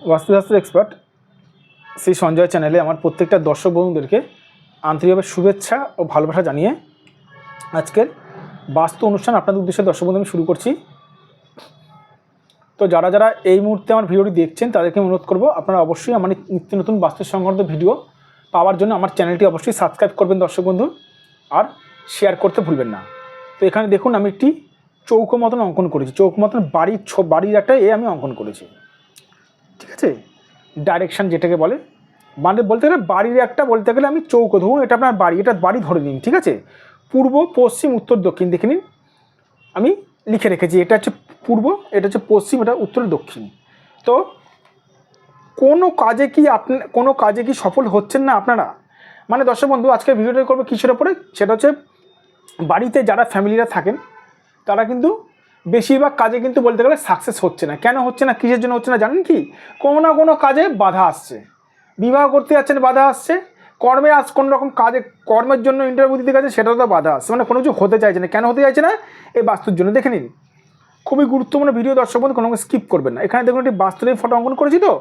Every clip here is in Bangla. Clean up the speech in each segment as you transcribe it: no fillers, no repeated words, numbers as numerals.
বাস্তুশাস্ত্র এক্সপার্ট শ্রী সঞ্জয় চ্যানেলে আমার প্রত্যেকটা দর্শক বন্ধুদেরকে আন্তরিকভাবে শুভেচ্ছা ও ভালোবাসা জানিয়ে আজকের বাস্তু অনুষ্ঠান আপনাদের উদ্দেশ্যে দর্শক বন্ধু আমি শুরু করছি। তো যারা যারা এই মুহূর্তে আমার ভিডিওটি দেখছেন তাদেরকে অনুরোধ করব, আপনারা অবশ্যই আমার নিত্য নতুন বাস্তু সংক্রান্ত ভিডিও পাওয়ার জন্য আমার চ্যানেলটি অবশ্যই সাবস্ক্রাইব করবেন দর্শক বন্ধু, আর শেয়ার করতে ভুলবেন না। তো এখানে দেখুন আমি একটি চৌকো মতন অঙ্কন করেছি, চৌকো মতন বাড়ির একটা আমি অঙ্কন করেছি, ঠিক আছে। ডাইরেকশান যেটাকে বলে, মানে বলতে গেলে বাড়ির একটা বলতে গেলে আমি চৌকো, ধরুন এটা আপনার বাড়ি, এটা বাড়ি ধরে নিন, ঠিক আছে। পূর্ব, পশ্চিম, উত্তর, দক্ষিণ দেখে নিন, আমি লিখে রেখেছি। এটা হচ্ছে পূর্ব, এটা হচ্ছে পশ্চিম, এটা উত্তর, দক্ষিণ। তো কোনো কাজে কি সফল হচ্ছেন না আপনারা? মানে দর্শক বন্ধু আজকে ভিডিওটা করবো কিসের ওপরে, সেটা হচ্ছে বাড়িতে যারা ফ্যামিলিরা থাকেন তারা কিন্তু বেশিরভাগ কাজে কিন্তু বলতে গেলে সাকসেস হচ্ছে না। কেন হচ্ছে না, কিসের জন্য হচ্ছে না জানেন কি? কোনো না কোনো কাজে বাধা আসছে। বিবাহ করতে যাচ্ছেন, বাধা আসছে। কর্মে কোনো রকম কাজে, কর্মের জন্য ইন্টারভিউ দিতে গেছে, সেটাও তো বাধা আসছে। মানে কোনো কিছু হতে চাইছে না। কেন হতে চাইছে না? এই বাস্তুর জন্য। দেখে নিন, খুবই গুরুত্বপূর্ণ ভিডিও দর্শক বন্ধু, কোনো স্কিপ করবেন না। এখানে দেখুন একটি বাস্তুর ফটো অঙ্কন করেছি। তো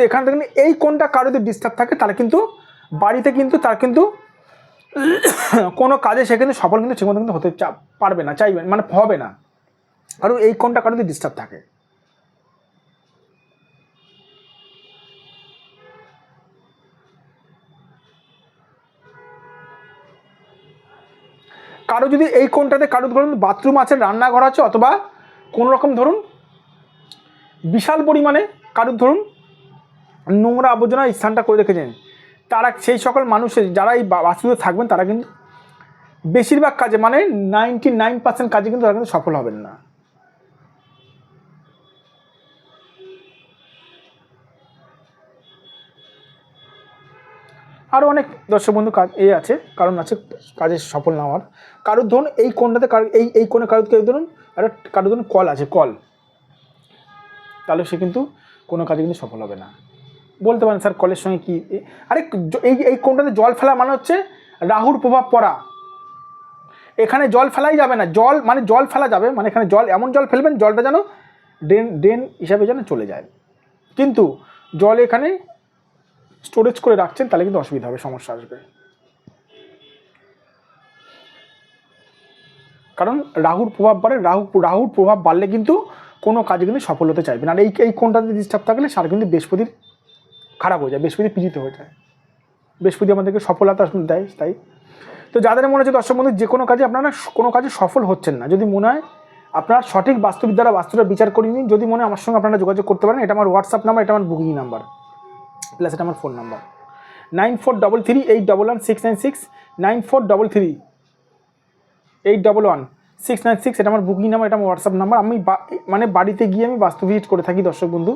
এখানে দেখুন এই কোনটা কারো যদি ডিস্টার্ব থাকে তাহলে কিন্তু বাড়িতে কিন্তু তার কিন্তু কোনো কাজে সে কিন্তু সফল কিন্তু ঠিকমতো কিন্তু হতে পারবে না, চাইবেন মানে হবে না, কারণ এই কোনটা কারো যদি ডিস্টার্ব থাকে। কারো যদি এই কোনটাতে, কারো ধরুন বাথরুম আছে, রান্নাঘর আছে, অথবা কোনো রকম ধরুন বিশাল পরিমাণে কারোর ধরুন নোংরা আবর্জনা স্থানটা করে রেখেছেন, তারা সেই সকল মানুষের যারা এই বাস্তুতে থাকবেন তারা কিন্তু বেশিরভাগ কাজে মানে 99% কাজে কিন্তু তারা কিন্তু সফল হবেন না। আরও অনেক দর্শক বন্ধু কাজ আছে, কারণ আছে কাজে সফল না হওয়ার। কারোর ধরুন এই কোণটাতে এই কোণে কারোর কেউ ধরুন কারোর ধরুন কল আছে, কল, তাহলে সে কিন্তু কোনো কাজে কিন্তু সফল হবে না। বলতে পারেন স্যার কলের সঙ্গে কি? আরে এই কোণটাতে জল ফেলা মানে হচ্ছে রাহুর প্রভাব পড়া। এখানে জল ফেলাই যাবে না। জল ফেলা যাবে, মানে এখানে এমন জল ফেলবেন জলটা যেন ড্রেন হিসাবে যেন চলে যায়, কিন্তু জল এখানে স্টোরেজ করে রাখছেন, তাহলে কিন্তু অসুবিধা হবে, সমস্যা আসবে। কারণ রাহুর প্রভাব বাড়ে, রাহুর প্রভাব বাড়লে কিন্তু কোনো কাজে কিন্তু সফল হতে চাইবে না। আর এই কোনটাতে ডিস্টার্ব থাকলে সার কিন্তু বৃহস্পতির খারাপ হয়ে যায়, বৃহস্পতি পীড়িত হয়ে যায়। বৃহস্পতি আমাদেরকে সফলতা দেয়, তাই। তো যাদের মনে হচ্ছে দর্শক বন্ধু যে কোনো কাজে আপনারা কোনো কাজে সফল হচ্ছেন না, যদি মনে হয় আপনার সঠিক বাস্তুবিদ দ্বারা বাস্তুটা বিচার করে নিন। যদি মনে হয় আমার সঙ্গে আপনারা যোগাযোগ করতে পারেন। এটা আমার হোয়াটসঅ্যাপ নাম্বার, এটা আমার বুকিং নাম্বার, প্লাস এটা আমার ফোন নাম্বার 9433811696, 9433811696, এটা আমার বুকিং নাম্বার, এটা আমার হোয়াটসঅ্যাপ নাম্বার। আমি মানে বাড়িতে গিয়ে আমি বাস্তু ভিজিট করে থাকি দর্শক বন্ধু,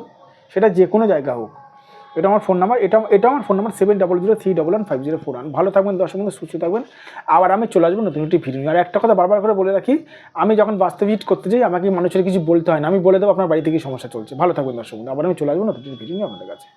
সেটা যে কোনো জায়গা হোক। এটা আমার ফোন নাম্বার, এটা আমার ফোন নাম্বার 7003115041। ভালো থাকবেন দর্শক বন্ধু, সুস্থ থাকবেন। আবার আমি চলে আসবো নতুন একটি ভিডিও। আর একটা কথা বারবার করে বলে রাখি, আমি যখন বাস্তু ভিজিট করতে যাই আমাকে মানুষের কিছু বলতে হয় না, আমি বলে দেবো আপনার বাড়িতে কি সমস্যা চলছে। ভালো থাকবেন দর্শক বন্ধু, আবার আমি চলে আসবো নতুন একটি ভিডিও নিয়ে আপনাদের কাছে।